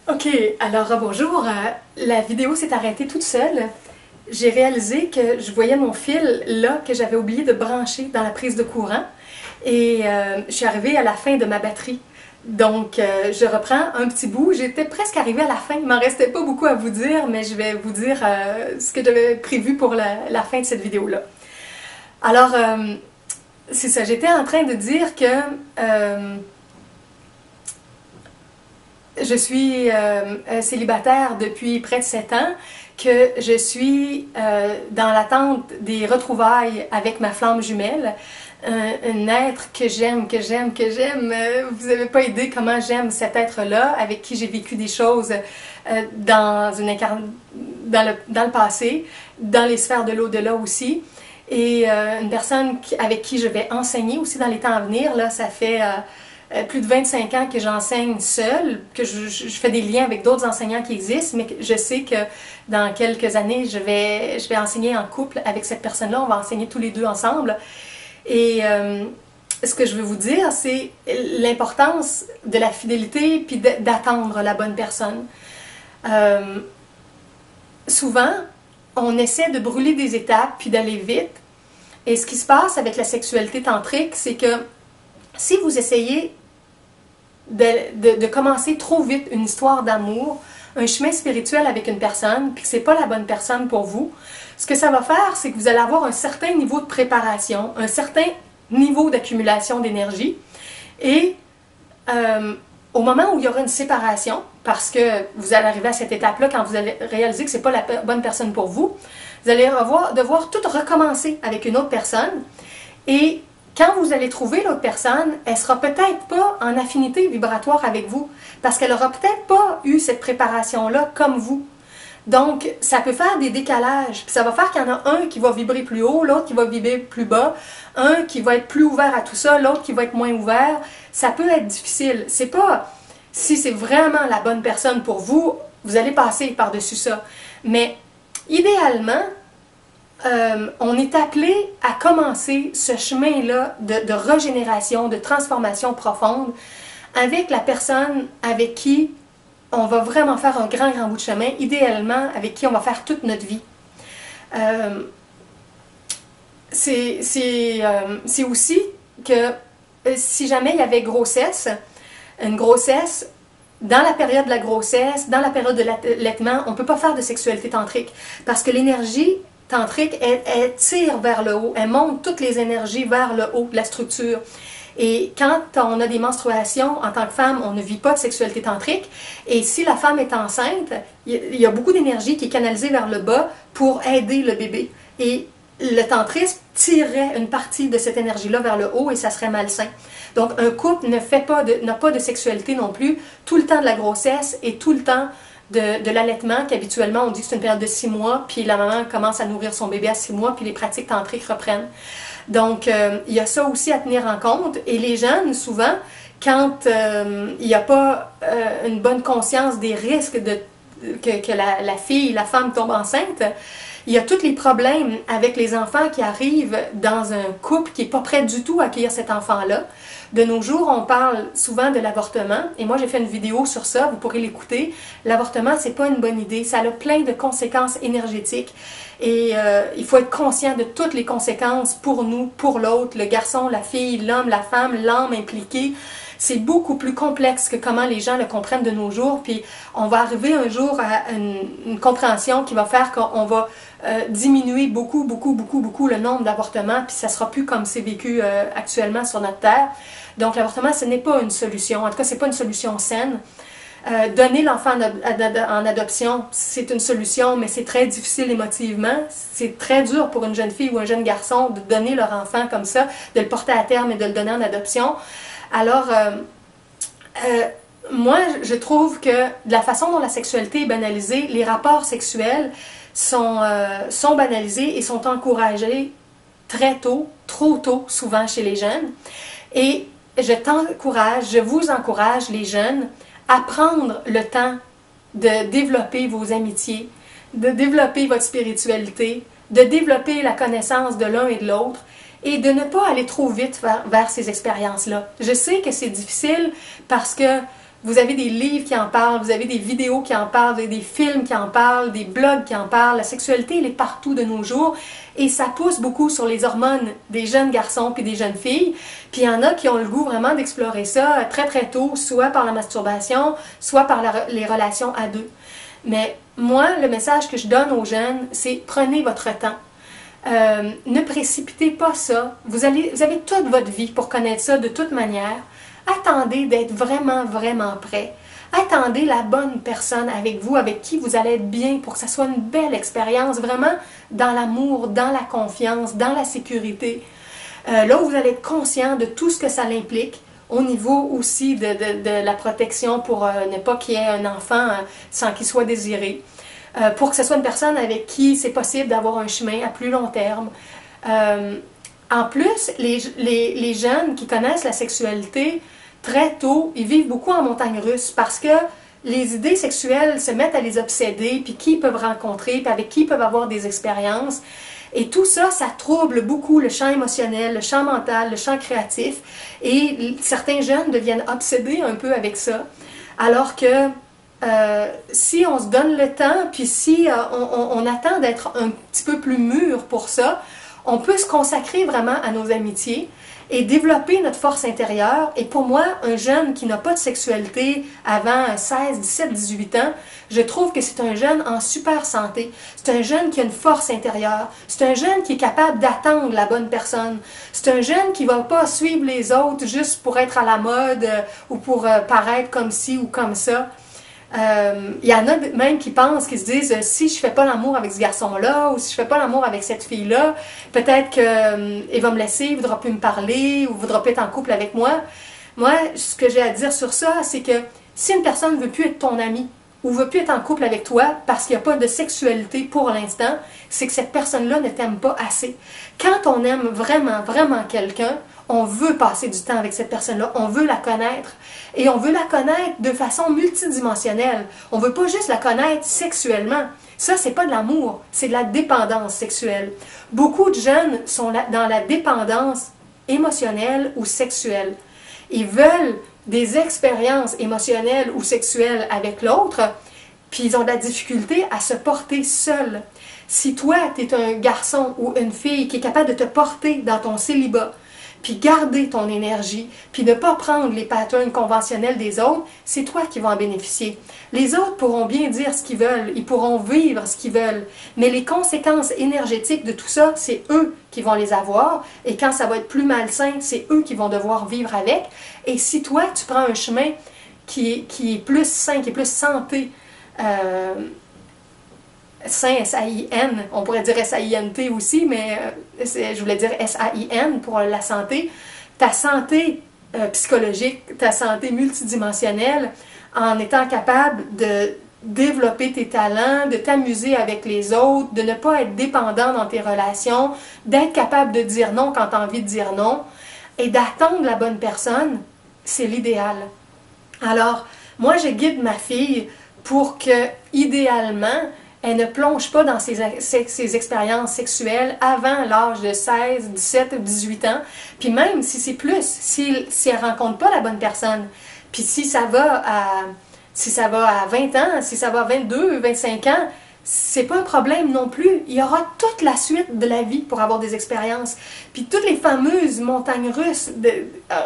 Ok, alors bonjour. La vidéo s'est arrêtée toute seule. J'ai réalisé que je voyais mon fil là que j'avais oublié de brancher dans la prise de courant et je suis arrivée à la fin de ma batterie. Donc je reprends un petit bout. J'étais presque arrivée à la fin. Il m'en restait pas beaucoup à vous dire, mais je vais vous dire ce que j'avais prévu pour la fin de cette vidéo-là. Alors, c'est ça, j'étais en train de dire que je suis célibataire depuis près de 7 ans, que je suis dans l'attente des retrouvailles avec ma flamme jumelle, un être que j'aime, que j'aime, que j'aime. Vous n'avez pas idée comment j'aime cet être-là, avec qui j'ai vécu des choses dans le passé, dans les sphères de l'au-delà aussi. Et une personne avec qui je vais enseigner aussi dans les temps à venir, là, ça fait plus de 25 ans que j'enseigne seule, que je fais des liens avec d'autres enseignants qui existent, mais que je sais que dans quelques années, je vais enseigner en couple avec cette personne-là, on va enseigner tous les deux ensemble. Et ce que je veux vous dire, c'est l'importance de la fidélité puis d'attendre la bonne personne. Souvent, on essaie de brûler des étapes puis d'aller vite. Et ce qui se passe avec la sexualité tantrique, c'est que si vous essayez de commencer trop vite une histoire d'amour, un chemin spirituel avec une personne, puis que c'est pas la bonne personne pour vous, ce que ça va faire, c'est que vous allez avoir un certain niveau de préparation, un certain niveau d'accumulation d'énergie, et au moment où il y aura une séparation, parce que vous allez arriver à cette étape-là quand vous allez réaliser que c'est pas la bonne personne pour vous, vous allez devoir tout recommencer avec une autre personne, et quand vous allez trouver l'autre personne, elle sera peut-être pas en affinité vibratoire avec vous, parce qu'elle aura peut-être pas eu cette préparation-là comme vous. Donc, ça peut faire des décalages, puis ça va faire qu'il y en a un qui va vibrer plus haut, l'autre qui va vibrer plus bas, un qui va être plus ouvert à tout ça, l'autre qui va être moins ouvert. Ça peut être difficile. C'est pas, si c'est vraiment la bonne personne pour vous, vous allez passer par-dessus ça. Mais, idéalement, on est appelé à commencer ce chemin-là de régénération, de transformation profonde avec la personne avec qui on va vraiment faire un grand, grand bout de chemin, idéalement avec qui on va faire toute notre vie. C'est aussi que si jamais il y avait une grossesse, dans la période de la grossesse, dans la période de l'allaitement, on ne peut pas faire de sexualité tantrique parce que l'énergie tantrique, elle tire vers le haut, elle monte toutes les énergies vers le haut de la structure. Et quand on a des menstruations, en tant que femme, on ne vit pas de sexualité tantrique. Et si la femme est enceinte, il y a beaucoup d'énergie qui est canalisée vers le bas pour aider le bébé. Et le tantrisme tirerait une partie de cette énergie-là vers le haut et ça serait malsain. Donc un couple n'a pas de sexualité non plus tout le temps de la grossesse et tout le temps de l'allaitement, qu'habituellement on dit que c'est une période de 6 mois, puis la maman commence à nourrir son bébé à 6 mois, puis les pratiques tantriques reprennent. Donc, il y a ça aussi à tenir en compte. Et les jeunes, souvent, quand il n'y a pas une bonne conscience des risques que la fille, la femme tombe enceinte, il y a tous les problèmes avec les enfants qui arrivent dans un couple qui n'est pas prêt du tout à accueillir cet enfant-là. De nos jours, on parle souvent de l'avortement, et moi j'ai fait une vidéo sur ça, vous pourrez l'écouter. L'avortement, c'est pas une bonne idée, ça a plein de conséquences énergétiques, et il faut être conscient de toutes les conséquences pour nous, pour l'autre, le garçon, la fille, l'homme, la femme, l'âme impliquée. C'est beaucoup plus complexe que comment les gens le comprennent de nos jours, puis on va arriver un jour à une compréhension qui va faire qu'on va diminuer beaucoup le nombre d'avortements, puis ça sera plus comme c'est vécu actuellement sur notre Terre. Donc l'avortement, ce n'est pas une solution, en tout cas, c'est pas une solution saine. Donner l'enfant en adoption, c'est une solution, mais c'est très difficile émotivement. C'est très dur pour une jeune fille ou un jeune garçon de donner leur enfant comme ça, de le porter à terme et de le donner en adoption. Alors, moi, je trouve que de la façon dont la sexualité est banalisée, les rapports sexuels sont banalisés et sont encouragés très tôt, trop tôt, souvent chez les jeunes. Et je vous encourage, les jeunes, à prendre le temps de développer vos amitiés, de développer votre spiritualité, de développer la connaissance de l'un et de l'autre, et de ne pas aller trop vite vers ces expériences-là. Je sais que c'est difficile parce que Vous avez des livres qui en parlent, vous avez des vidéos qui en parlent, vous avez des films qui en parlent, des blogs qui en parlent. La sexualité, elle est partout de nos jours et ça pousse beaucoup sur les hormones des jeunes garçons puis des jeunes filles. Puis il y en a qui ont le goût vraiment d'explorer ça très très tôt, soit par la masturbation, soit par les relations à deux. Mais moi, le message que je donne aux jeunes, c'est prenez votre temps. Ne précipitez pas ça. Vous avez toute votre vie pour connaître ça de toute manière. Attendez d'être vraiment, vraiment prêt. Attendez la bonne personne avec vous, avec qui vous allez être bien pour que ça soit une belle expérience, vraiment dans l'amour, dans la confiance, dans la sécurité. Là où vous allez être conscient de tout ce que ça implique, au niveau aussi de la protection pour ne pas qu'il y ait un enfant sans qu'il soit désiré. Pour que ce soit une personne avec qui c'est possible d'avoir un chemin à plus long terme. En plus, les jeunes qui connaissent la sexualité très tôt, ils vivent beaucoup en montagne russe parce que les idées sexuelles se mettent à les obséder, puis qui ils peuvent rencontrer, puis avec qui ils peuvent avoir des expériences. Et tout ça, ça trouble beaucoup le champ émotionnel, le champ mental, le champ créatif. Et certains jeunes deviennent obsédés un peu avec ça. Alors que si on se donne le temps, puis si on attend d'être un petit peu plus mûr pour ça, on peut se consacrer vraiment à nos amitiés et développer notre force intérieure. Et pour moi, un jeune qui n'a pas de sexualité avant 16, 17, 18 ans, je trouve que c'est un jeune en super santé. C'est un jeune qui a une force intérieure. C'est un jeune qui est capable d'attendre la bonne personne. C'est un jeune qui ne va pas suivre les autres juste pour être à la mode ou pour paraître comme ci ou comme ça. Il y en a même qui pensent, qui se disent si je fais pas l'amour avec ce garçon-là ou si je fais pas l'amour avec cette fille-là, peut-être qu'il va me laisser, il voudra plus me parler ou voudra plus être en couple avec moi. Moi, ce que j'ai à dire sur ça, c'est que si une personne ne veut plus être ton ami ou veut plus être en couple avec toi parce qu'il n'y a pas de sexualité pour l'instant, c'est que cette personne-là ne t'aime pas assez. Quand on aime vraiment, vraiment quelqu'un, on veut passer du temps avec cette personne-là, on veut la connaître. Et on veut la connaître de façon multidimensionnelle. On ne veut pas juste la connaître sexuellement. Ça, c'est pas de l'amour, c'est de la dépendance sexuelle. Beaucoup de jeunes sont dans la dépendance émotionnelle ou sexuelle. Ils veulent des expériences émotionnelles ou sexuelles avec l'autre, puis ils ont de la difficulté à se porter seuls. Si toi, tu es un garçon ou une fille qui est capable de te porter dans ton célibat, puis garder ton énergie, puis ne pas prendre les patterns conventionnels des autres, c'est toi qui vas en bénéficier. Les autres pourront bien dire ce qu'ils veulent, ils pourront vivre ce qu'ils veulent, mais les conséquences énergétiques de tout ça, c'est eux qui vont les avoir, et quand ça va être plus malsain, c'est eux qui vont devoir vivre avec. Et si toi, tu prends un chemin qui est plus sain, qui est plus santé, sain, S-A-I-N, on pourrait dire S-A-I-N-T aussi, mais je voulais dire S-A-I-N pour la santé. Ta santé psychologique, ta santé multidimensionnelle, en étant capable de développer tes talents, de t'amuser avec les autres, de ne pas être dépendant dans tes relations, d'être capable de dire non quand tu as envie de dire non, et d'attendre la bonne personne, c'est l'idéal. Alors, moi, je guide ma fille pour que, idéalement, elle ne plonge pas dans ses expériences sexuelles avant l'âge de 16, 17 ou 18 ans. Puis même si c'est plus, si elle ne rencontre pas la bonne personne, puis si ça va à 20 ans, si ça va à 22, 25 ans, c'est pas un problème non plus. Il y aura toute la suite de la vie pour avoir des expériences. Puis toutes les fameuses montagnes russes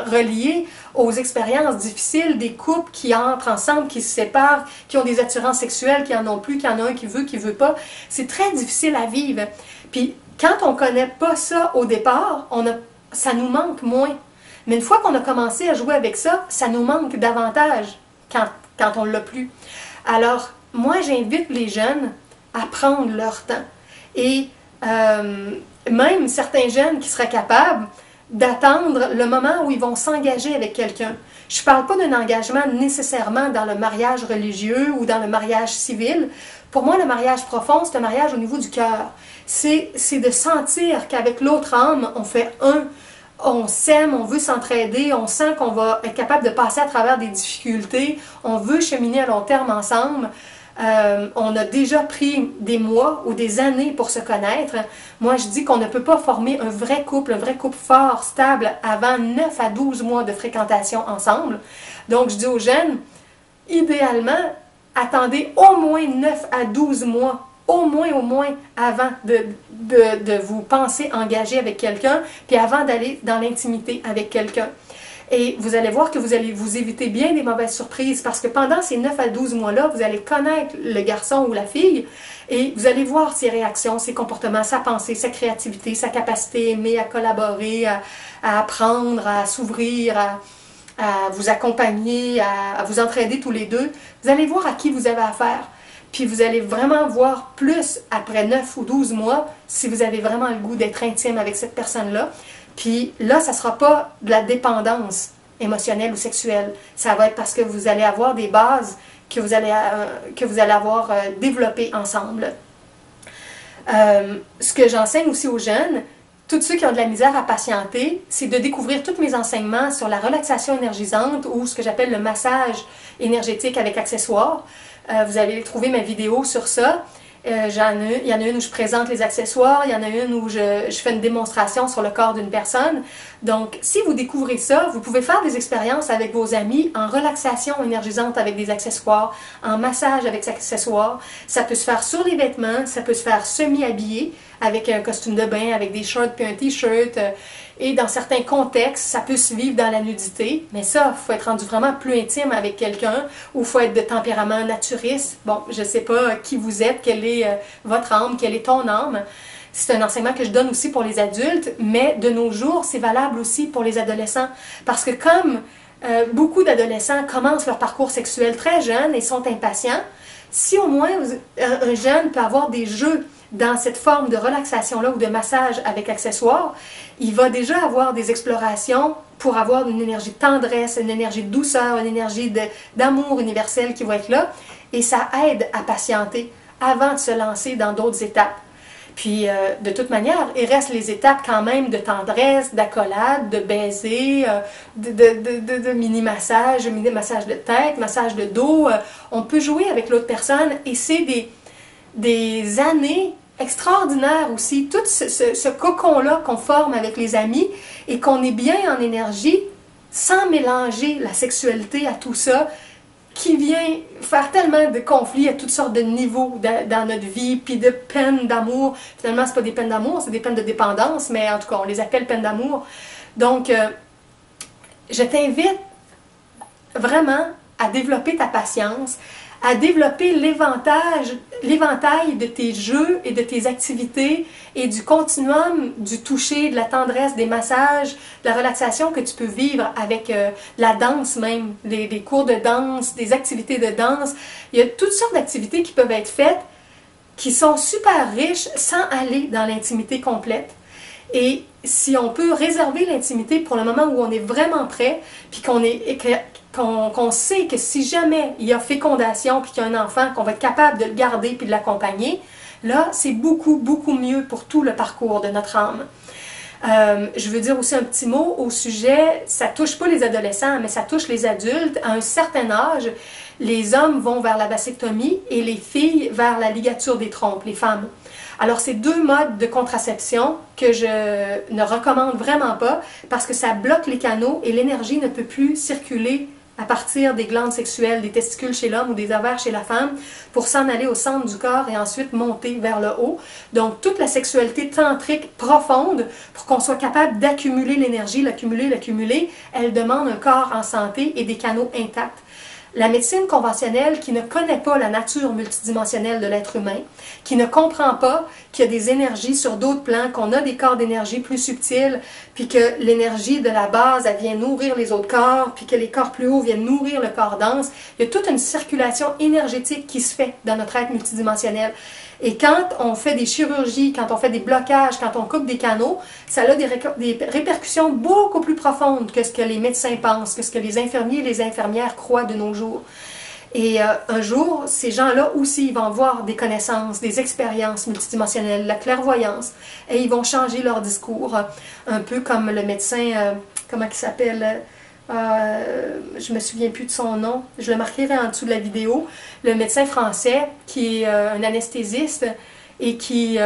reliées aux expériences difficiles, des couples qui entrent ensemble, qui se séparent, qui ont des attirances sexuelles, qui en ont plus, qui en a un qui veut pas. C'est très difficile à vivre. Puis quand on connaît pas ça au départ, ça nous manque moins. Mais une fois qu'on a commencé à jouer avec ça, ça nous manque davantage quand on l'a plus. Alors, moi, j'invite les jeunes à prendre leur temps. Et même certains jeunes qui seraient capables d'attendre le moment où ils vont s'engager avec quelqu'un. Je ne parle pas d'un engagement nécessairement dans le mariage religieux ou dans le mariage civil. Pour moi, le mariage profond, c'est un mariage au niveau du cœur. C'est de sentir qu'avec l'autre âme, on fait un. On s'aime, on veut s'entraider, on sent qu'on va être capable de passer à travers des difficultés, on veut cheminer à long terme ensemble. On a déjà pris des mois ou des années pour se connaître. Moi, je dis qu'on ne peut pas former un vrai couple fort, stable, avant 9 à 12 mois de fréquentation ensemble. Donc, je dis aux jeunes, idéalement, attendez au moins 9 à 12 mois, au moins, avant de vous penser engager avec quelqu'un, puis avant d'aller dans l'intimité avec quelqu'un. Et vous allez voir que vous allez vous éviter bien des mauvaises surprises parce que pendant ces 9 à 12 mois-là, vous allez connaître le garçon ou la fille et vous allez voir ses réactions, ses comportements, sa pensée, sa créativité, sa capacité à aimer, à collaborer, à apprendre, à s'ouvrir, à vous accompagner, à vous entraider tous les deux. Vous allez voir à qui vous avez affaire. Puis vous allez vraiment voir plus après 9 ou 12 mois si vous avez vraiment le goût d'être intime avec cette personne-là. Puis là, ça ne sera pas de la dépendance émotionnelle ou sexuelle. Ça va être parce que vous allez avoir des bases que vous allez avoir développées ensemble. Ce que j'enseigne aussi aux jeunes, tous ceux qui ont de la misère à patienter, c'est de découvrir tous mes enseignements sur la relaxation énergisante ou ce que j'appelle le massage énergétique avec accessoires. Vous allez trouver ma vidéo sur ça. Il y en a une où je présente les accessoires, il y en a une où je fais une démonstration sur le corps d'une personne. Donc, si vous découvrez ça, vous pouvez faire des expériences avec vos amis en relaxation énergisante avec des accessoires, en massage avec des accessoires. Ça peut se faire sur les vêtements, ça peut se faire semi-habillé avec un costume de bain, avec des shorts puis un t-shirt. Et dans certains contextes, ça peut se vivre dans la nudité. Mais ça, il faut être rendu vraiment plus intime avec quelqu'un ou il faut être de tempérament naturiste. Bon, je ne sais pas qui vous êtes, quelle est votre âme, quelle est ton âme. C'est un enseignement que je donne aussi pour les adultes, mais de nos jours, c'est valable aussi pour les adolescents. Parce que comme beaucoup d'adolescents commencent leur parcours sexuel très jeunes et sont impatients, si au moins un jeune peut avoir des jeux dans cette forme de relaxation-là ou de massage avec accessoires, il va déjà avoir des explorations pour avoir une énergie de tendresse, une énergie de douceur, une énergie d'amour universel qui va être là. Et ça aide à patienter avant de se lancer dans d'autres étapes. Puis, de toute manière, il reste les étapes quand même de tendresse, d'accolade, de baiser, de mini-massage, mini-massage de tête, massage de dos. On peut jouer avec l'autre personne et c'est des années extraordinaires aussi. Tout ce cocon-là qu'on forme avec les amis et qu'on est bien en énergie sans mélanger la sexualité à tout ça, qui vient faire tellement de conflits à toutes sortes de niveaux dans notre vie, puis de peines d'amour. Finalement, c'est pas des peines d'amour, c'est des peines de dépendance, mais en tout cas, on les appelle peines d'amour. Donc, je t'invite vraiment à développer ta patience, à développer l'éventail de tes jeux et de tes activités et du continuum du toucher, de la tendresse, des massages, de la relaxation que tu peux vivre avec la danse même, des cours de danse, des activités de danse. Il y a toutes sortes d'activités qui peuvent être faites qui sont super riches sans aller dans l'intimité complète. Et si on peut réserver l'intimité pour le moment où on est vraiment prêt, puis qu'on sait que si jamais il y a fécondation puis qu'il y a un enfant, qu'on va être capable de le garder puis de l'accompagner, là, c'est beaucoup, beaucoup mieux pour tout le parcours de notre âme. Je veux dire aussi un petit mot au sujet, ça touche pas les adolescents, mais ça touche les adultes. À un certain âge, les hommes vont vers la vasectomie et les filles vers la ligature des trompes, les femmes. Alors, c'est deux modes de contraception que je ne recommande vraiment pas parce que ça bloque les canaux et l'énergie ne peut plus circuler à partir des glandes sexuelles, des testicules chez l'homme ou des ovaires chez la femme pour s'en aller au centre du corps et ensuite monter vers le haut. Donc, toute la sexualité tantrique profonde, pour qu'on soit capable d'accumuler l'énergie, l'accumuler, elle demande un corps en santé et des canaux intacts. La médecine conventionnelle qui ne connaît pas la nature multidimensionnelle de l'être humain, qui ne comprend pas qu'il y a des énergies sur d'autres plans, qu'on a des corps d'énergie plus subtils, puis que l'énergie de la base, elle vient nourrir les autres corps, puis que les corps plus hauts viennent nourrir le corps dense. Il y a toute une circulation énergétique qui se fait dans notre être multidimensionnel. Et quand on fait des chirurgies, quand on fait des blocages, quand on coupe des canaux, ça a des répercussions beaucoup plus profondes que ce que les médecins pensent, que ce que les infirmiers et les infirmières croient de nos jours. Et un jour, ces gens-là aussi, ils vont avoir des connaissances, des expériences multidimensionnelles, la clairvoyance, et ils vont changer leur discours, un peu comme le médecin, comment il s'appelle, je me souviens plus de son nom, je le marquerai en dessous de la vidéo, le médecin français qui est un anesthésiste et qui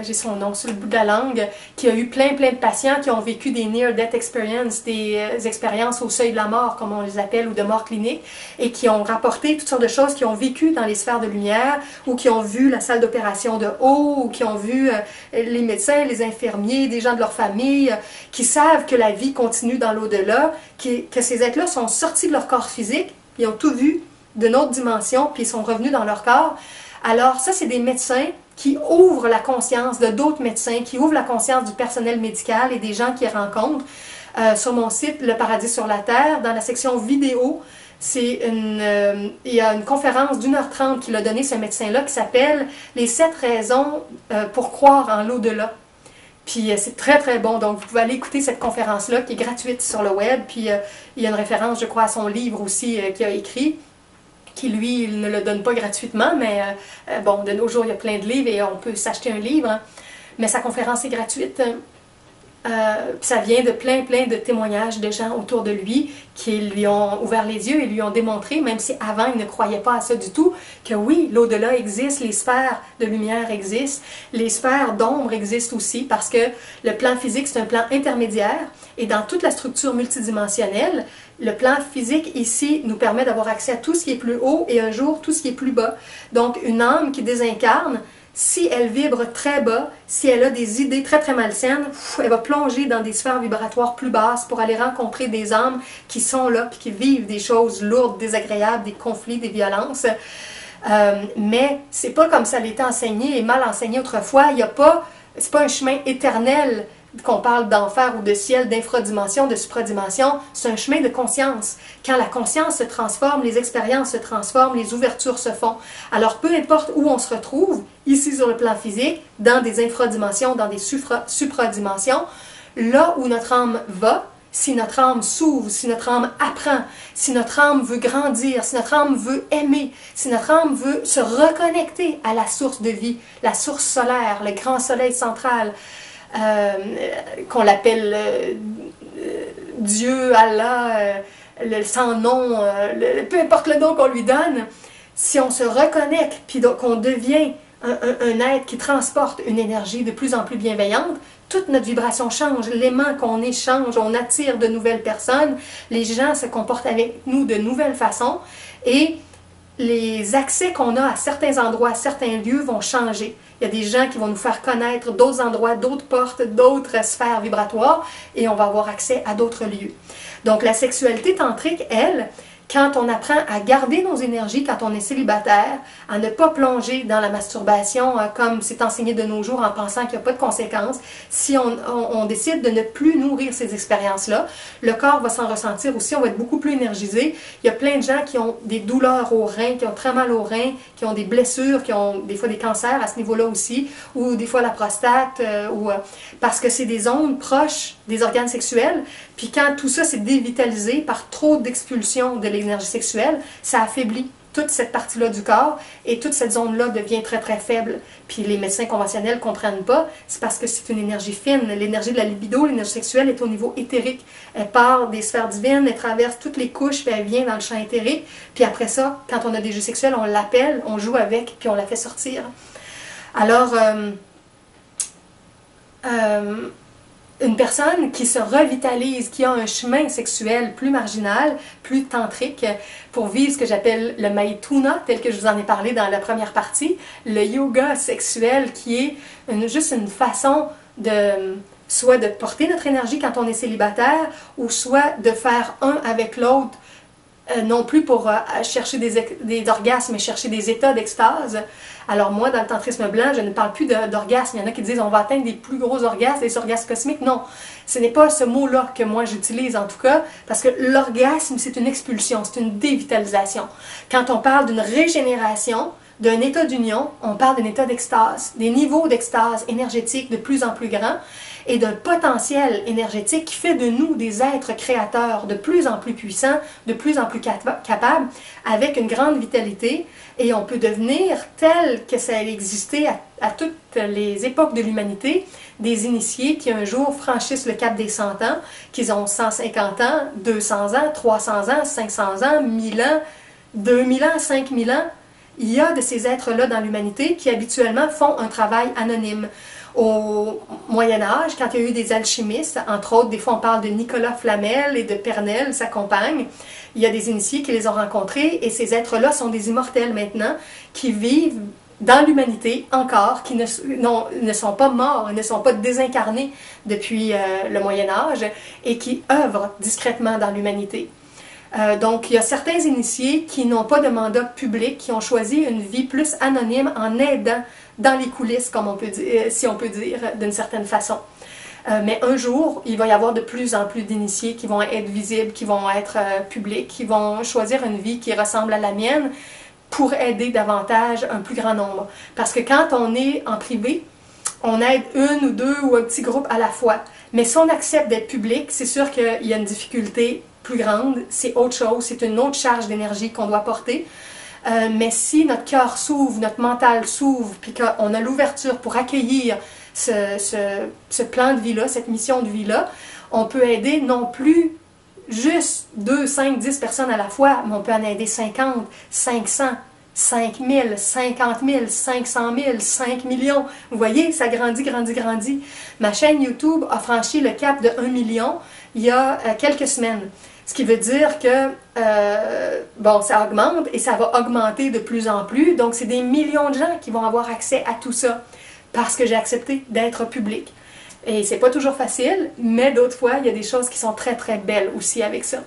j'ai son nom sur le bout de la langue, qui a eu plein de patients qui ont vécu des near-death experiences, des expériences au seuil de la mort, comme on les appelle, ou de mort clinique, et qui ont rapporté toutes sortes de choses qu'ils ont vécues dans les sphères de lumière, ou qui ont vu la salle d'opération de haut, ou qui ont vu les médecins, les infirmiers, des gens de leur famille, qui savent que la vie continue dans l'au-delà, que ces êtres-là sont sortis de leur corps physique, ils ont tout vu d'une autre dimension, puis ils sont revenus dans leur corps. Alors ça, c'est des médecins qui ouvrent la conscience de d'autres médecins, qui ouvrent la conscience du personnel médical et des gens qui rencontrent. Sur mon site, Le Paradis sur la Terre, dans la section vidéo, il y a une conférence d'1h30 qu'il a donnée ce médecin-là qui s'appelle « Les 7 raisons pour croire en l'au-delà ». Puis c'est très bon, donc vous pouvez aller écouter cette conférence-là qui est gratuite sur le web, puis il y a une référence, je crois, à son livre aussi qu'il a écrit, qui lui, il ne le donne pas gratuitement, mais bon, de nos jours, il y a plein de livres et on peut s'acheter un livre, hein, mais sa conférence est gratuite. Ça vient de plein de témoignages de gens autour de lui qui lui ont ouvert les yeux et lui ont démontré, même si avant il ne croyait pas à ça du tout, que oui, l'au-delà existe, les sphères de lumière existent, les sphères d'ombre existent aussi, parce que le plan physique c'est un plan intermédiaire et dans toute la structure multidimensionnelle, le plan physique ici nous permet d'avoir accès à tout ce qui est plus haut et un jour tout ce qui est plus bas. Donc une âme qui désincarne, si elle vibre très bas, si elle a des idées très malsaines, elle va plonger dans des sphères vibratoires plus basses pour aller rencontrer des âmes qui sont là puis qui vivent des choses lourdes, désagréables, des conflits, des violences. Mais c'est pas comme ça l'était enseigné et mal enseigné autrefois. C'est pas un chemin éternel qu'on parle d'enfer ou de ciel, d'infradimension, de supradimension, c'est un chemin de conscience. Quand la conscience se transforme, les expériences se transforment, les ouvertures se font. Alors peu importe où on se retrouve, ici sur le plan physique, dans des infradimensions, dans des supradimensions, là où notre âme va, si notre âme s'ouvre, si notre âme apprend, si notre âme veut grandir, si notre âme veut aimer, si notre âme veut se reconnecter à la source de vie, la source solaire, le grand soleil central, qu'on l'appelle Dieu, Allah, le sans nom, peu importe le nom qu'on lui donne, si on se reconnecte, puis qu'on devient un être qui transporte une énergie de plus en plus bienveillante, toute notre vibration change, l'aimant qu'on est change, on attire de nouvelles personnes, les gens se comportent avec nous de nouvelles façons, et les accès qu'on a à certains endroits, à certains lieux vont changer. Il y a des gens qui vont nous faire connaître d'autres endroits, d'autres portes, d'autres sphères vibratoires et on va avoir accès à d'autres lieux. Donc la sexualité tantrique, elle, quand on apprend à garder nos énergies quand on est célibataire, à ne pas plonger dans la masturbation comme c'est enseigné de nos jours en pensant qu'il n'y a pas de conséquences, si on décide de ne plus nourrir ces expériences-là, le corps va s'en ressentir aussi, on va être beaucoup plus énergisé. Il y a plein de gens qui ont des douleurs aux reins, qui ont très mal aux reins, qui ont des blessures, qui ont des fois des cancers à ce niveau-là aussi, ou des fois la prostate, parce que c'est des ondes proches des organes sexuels, puis quand tout ça s'est dévitalisé par trop d'expulsion de l'énergie sexuelle, ça affaiblit toute cette partie-là du corps et toute cette zone-là devient très faible. Puis les médecins conventionnels ne comprennent pas, c'est parce que c'est une énergie fine. L'énergie de la libido, l'énergie sexuelle est au niveau éthérique. Elle part des sphères divines, elle traverse toutes les couches, puis elle vient dans le champ éthérique. Puis après ça, quand on a des jeux sexuels, on l'appelle, on joue avec, puis on la fait sortir. Alors, une personne qui se revitalise, qui a un chemin sexuel plus marginal, plus tantrique, pour vivre ce que j'appelle le Maituna, tel que je vous en ai parlé dans la première partie, le yoga sexuel qui est juste une façon de soit de porter notre énergie quand on est célibataire, ou soit de faire un avec l'autre, non plus pour chercher des orgasmes, mais chercher des états d'extase. Alors moi, dans le tantrisme blanc, je ne parle plus d'orgasme. Il y en a qui disent on va atteindre des plus gros orgasmes, des orgasmes cosmiques. Non, ce n'est pas ce mot-là que moi j'utilise en tout cas, parce que l'orgasme, c'est une expulsion, c'est une dévitalisation. Quand on parle d'une régénération, d'un état d'union, on parle d'un état d'extase, des niveaux d'extase énergétique de plus en plus grands et d'un potentiel énergétique qui fait de nous des êtres créateurs de plus en plus puissants, de plus en plus capables, avec une grande vitalité, et on peut devenir tel que ça a existé à toutes les époques de l'humanité, des initiés qui un jour franchissent le cap des 100 ans, qu'ils ont 150 ans, 200 ans, 300 ans, 500 ans, 1000 ans, 2000 ans, 5000 ans, il y a de ces êtres-là dans l'humanité qui habituellement font un travail anonyme. Au Moyen Âge, quand il y a eu des alchimistes, entre autres, des fois on parle de Nicolas Flamel et de Pernelle, sa compagne, il y a des initiés qui les ont rencontrés et ces êtres-là sont des immortels maintenant, qui vivent dans l'humanité encore, qui ne sont pas morts, ne sont pas désincarnés depuis le Moyen Âge et qui œuvrent discrètement dans l'humanité. Donc, il y a certains initiés qui n'ont pas de mandat public, qui ont choisi une vie plus anonyme en aidant dans les coulisses, comme on peut dire, si on peut dire, d'une certaine façon. Mais un jour, il va y avoir de plus en plus d'initiés qui vont être visibles, qui vont être publics, qui vont choisir une vie qui ressemble à la mienne pour aider davantage un plus grand nombre. Parce que quand on est en privé, on aide une ou deux ou un petit groupe à la fois. Mais si on accepte d'être public, c'est sûr qu'il y a une difficulté plus grande, c'est autre chose, c'est une autre charge d'énergie qu'on doit porter. Mais si notre cœur s'ouvre, notre mental s'ouvre, puis qu'on a l'ouverture pour accueillir ce plan de vie-là, cette mission de vie-là, on peut aider non plus juste 2, 5, 10 personnes à la fois, mais on peut en aider 50, 500, 5000, 50 000, 500 000, 5 millions. Vous voyez, ça grandit, grandit, grandit. Ma chaîne YouTube a franchi le cap de 1 million il y a quelques semaines. Ce qui veut dire que, bon, ça augmente et ça va augmenter de plus en plus. Donc, c'est des millions de gens qui vont avoir accès à tout ça parce que j'ai accepté d'être public. Et c'est pas toujours facile, mais d'autres fois, il y a des choses qui sont très, très belles aussi avec ça.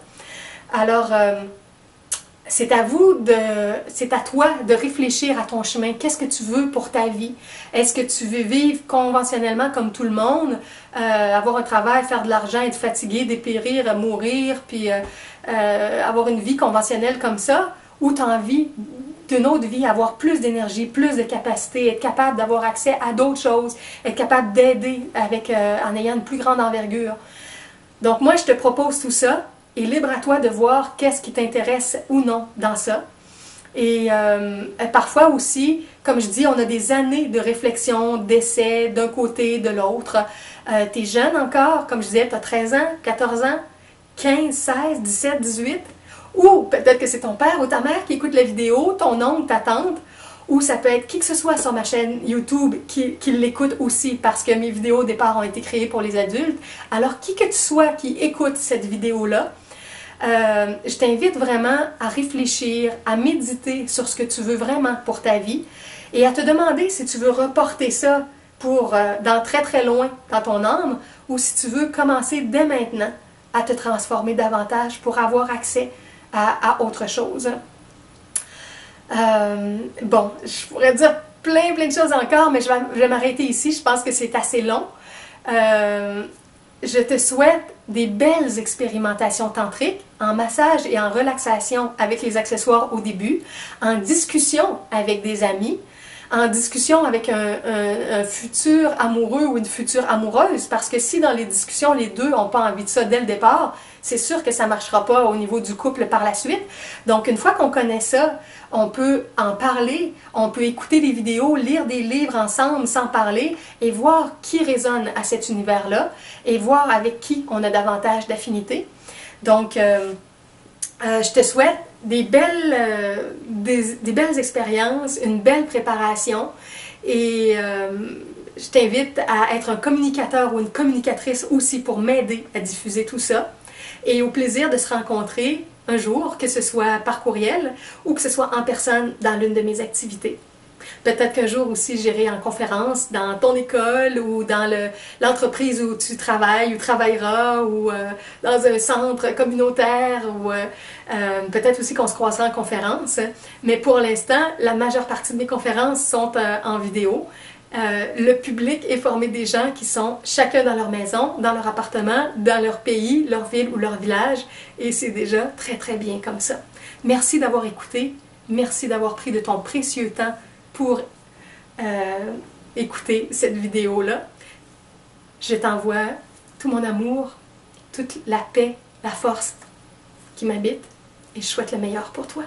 Alors, c'est à toi de réfléchir à ton chemin. Qu'est-ce que tu veux pour ta vie? Est-ce que tu veux vivre conventionnellement comme tout le monde, avoir un travail, faire de l'argent, être fatigué, dépérir, mourir, puis avoir une vie conventionnelle comme ça? Ou tu as envie d'une autre vie, avoir plus d'énergie, plus de capacité, être capable d'avoir accès à d'autres choses, être capable d'aider en ayant une plus grande envergure? Donc moi, je te propose tout ça. Et libre à toi de voir qu'est-ce qui t'intéresse ou non dans ça. Et parfois aussi, comme je dis, on a des années de réflexion, d'essais d'un côté, de l'autre. Tu es jeune encore, comme je disais, tu as 13 ans, 14 ans, 15, 16, 17, 18. Ou peut-être que c'est ton père ou ta mère qui écoute la vidéo, ton oncle, ta tante. Ou ça peut être qui que ce soit sur ma chaîne YouTube qui l'écoute aussi parce que mes vidéos au départ ont été créées pour les adultes. Alors qui que tu sois qui écoute cette vidéo-là, je t'invite vraiment à réfléchir, à méditer sur ce que tu veux vraiment pour ta vie et à te demander si tu veux reporter ça dans très très loin dans ton âme ou si tu veux commencer dès maintenant à te transformer davantage pour avoir accès à autre chose. Bon, je pourrais dire plein de choses encore, mais je vais m'arrêter ici. Je pense que c'est assez long. Je te souhaite des belles expérimentations tantriques en massage et en relaxation avec les accessoires au début, en discussion avec des amis, en discussion avec un futur amoureux ou une future amoureuse, parce que si dans les discussions, les deux n'ont pas envie de ça dès le départ, c'est sûr que ça ne marchera pas au niveau du couple par la suite. Donc, une fois qu'on connaît ça, on peut en parler, on peut écouter des vidéos, lire des livres ensemble sans parler et voir qui résonne à cet univers-là et voir avec qui on a davantage d'affinité. Donc, je te souhaite des belles expériences, une belle préparation et je t'invite à être un communicateur ou une communicatrice aussi pour m'aider à diffuser tout ça. Et au plaisir de se rencontrer un jour, que ce soit par courriel ou que ce soit en personne dans l'une de mes activités. Peut-être qu'un jour aussi j'irai en conférence dans ton école ou dans l'entreprise où tu travailles ou travailleras ou dans un centre communautaire ou peut-être aussi qu'on se croisera en conférence. Mais pour l'instant, la majeure partie de mes conférences sont en vidéo. Le public est formé des gens qui sont chacun dans leur maison, dans leur appartement, dans leur pays, leur ville ou leur village et c'est déjà très très bien comme ça. Merci d'avoir écouté, merci d'avoir pris de ton précieux temps pour écouter cette vidéo-là. Je t'envoie tout mon amour, toute la paix, la force qui m'habite et je souhaite le meilleur pour toi.